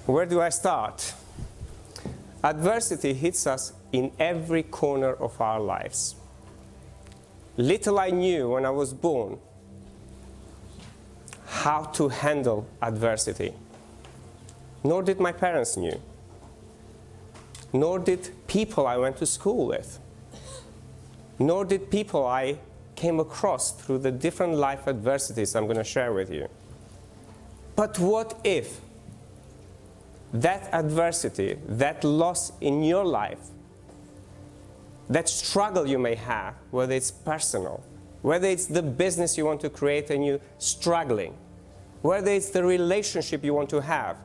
Where do I start? Adversity hits us in every corner of our lives. Little I knew when I was born how to handle adversity. Nor did my parents knew. Nor did people I went to school with. Nor did people I came across through the different life adversities I'm going to share with you. But what if that adversity, that loss in your life, that struggle you may have, whether it's personal, whether it's the business you want to create and you're struggling, whether it's the relationship you want to have,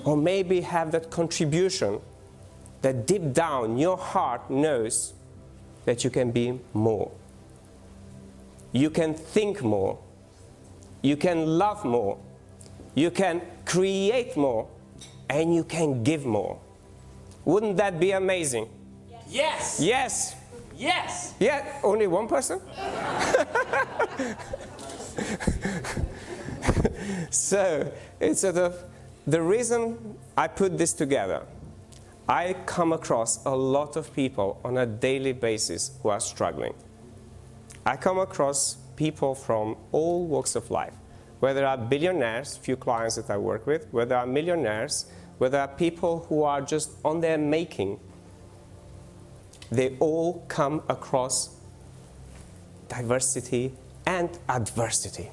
or maybe have that contribution that deep down your heart knows that you can be more. You can think more. You can love more. You can create more. And you can give more. Wouldn't that be amazing? Yes. Yes. Yes. Yeah, only one person? So, it's sort of the reason I put this together. I come across a lot of people on a daily basis who are struggling. I come across people from all walks of life. Whether are billionaires, few clients that I work with, whether are millionaires, whether are people who are just on their making, they all come across diversity and adversity.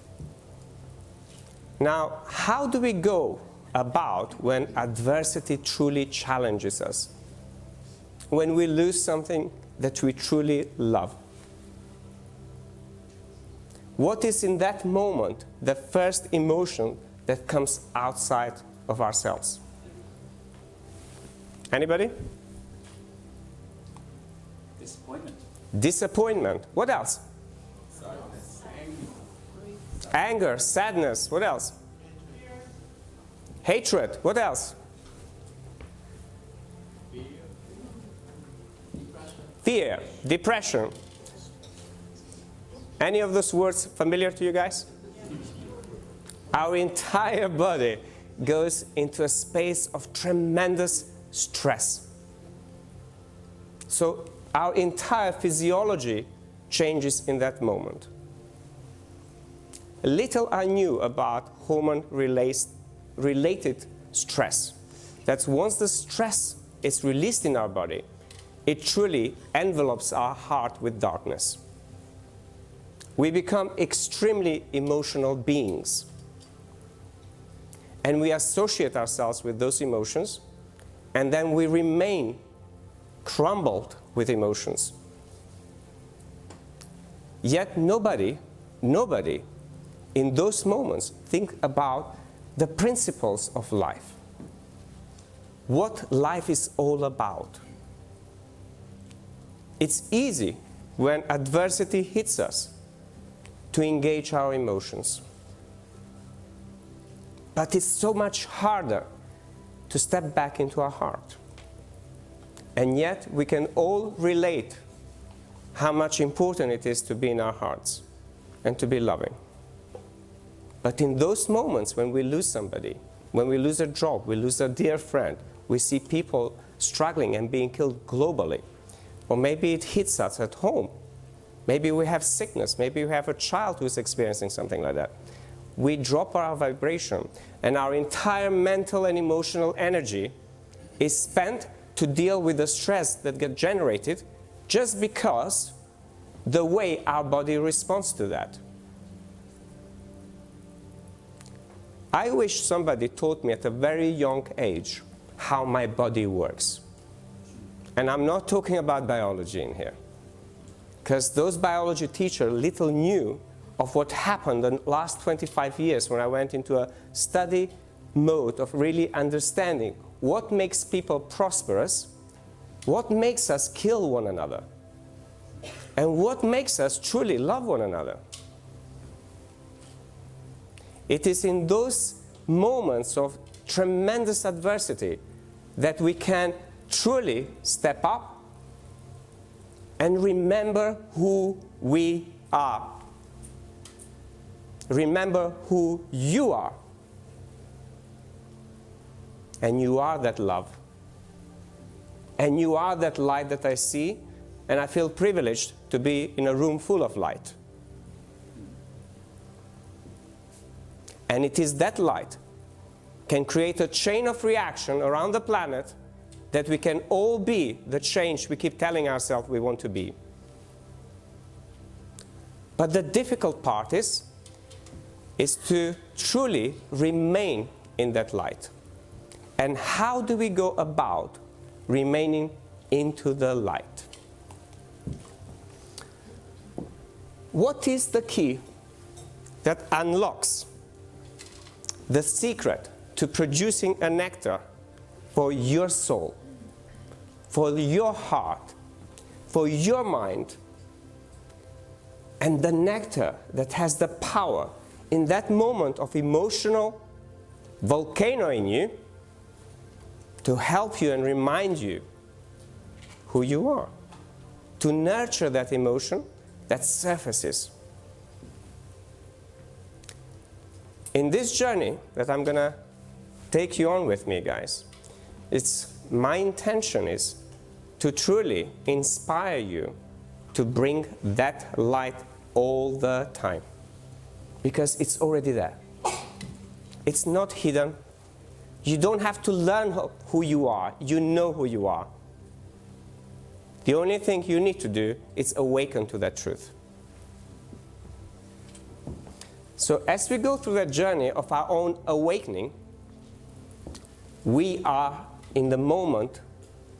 Now, how do we go about when adversity truly challenges us? When we lose something that we truly love? What is in that moment the first emotion that comes outside of ourselves? Anybody? Disappointment. Disappointment. What else? Sadness. Anger, sadness. What else? Hatred. What else? Fear. Depression. Any of those words familiar to you guys? Our entire body goes into a space of tremendous stress. So our entire physiology changes in that moment. Little I knew about hormone-related stress. That's once the stress is released in our body, it truly envelopes our heart with darkness. We become extremely emotional beings. And we associate ourselves with those emotions, and then we remain crumbled with emotions. Yet nobody in those moments think about the principles of life. What life is all about. It's easy when adversity hits us to engage our emotions. But it's so much harder to step back into our heart. And yet we can all relate how much important it is to be in our hearts and to be loving. But in those moments when we lose somebody, when we lose a job, we lose a dear friend, we see people struggling and being killed globally, or maybe it hits us at home. Maybe we have sickness, maybe we have a child who's experiencing something like that. We drop our vibration, and our entire mental and emotional energy is spent to deal with the stress that gets generated just because the way our body responds to that. I wish somebody taught me at a very young age how my body works. And I'm not talking about biology in here, because those biology teachers little knew of what happened in the last 25 years when I went into a study mode of really understanding what makes people prosperous, what makes us kill one another, and what makes us truly love one another. It is in those moments of tremendous adversity that we can truly step up and remember who we are. Remember who you are. And you are that love. And you are that light that I see, and I feel privileged to be in a room full of light. And it is that light can create a chain of reaction around the planet that we can all be the change we keep telling ourselves we want to be. But the difficult part is to truly remain in that light. And how do we go about remaining into the light? What is the key that unlocks the secret to producing a nectar for your soul, for your heart, for your mind, and the nectar that has the power in that moment of emotional volcano in you to help you and remind you who you are, to nurture that emotion that surfaces. In this journey that I'm going to take you on with me, guys, my intention is to truly inspire you to bring that light all the time. Because it's already there. It's not hidden. You don't have to learn who you are. You know who you are. The only thing you need to do is awaken to that truth. So as we go through that journey of our own awakening, we are in the moment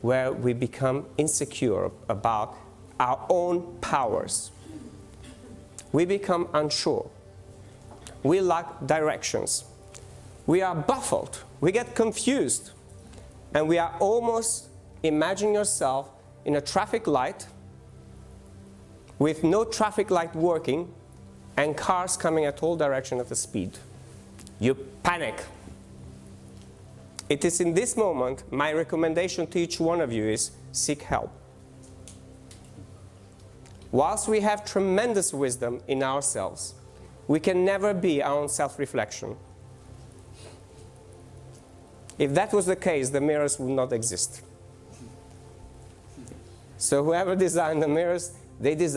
where we become insecure about our own powers. We become unsure. We lack directions. We are baffled. We get confused. And we are almost, imagine yourself in a traffic light with no traffic light working and cars coming at all directions at a speed. You panic. It is in this moment, my recommendation to each one of you is seek help. Whilst we have tremendous wisdom in ourselves, we can never be our own self-reflection. If that was the case, the mirrors would not exist. So whoever designed the mirrors, they designed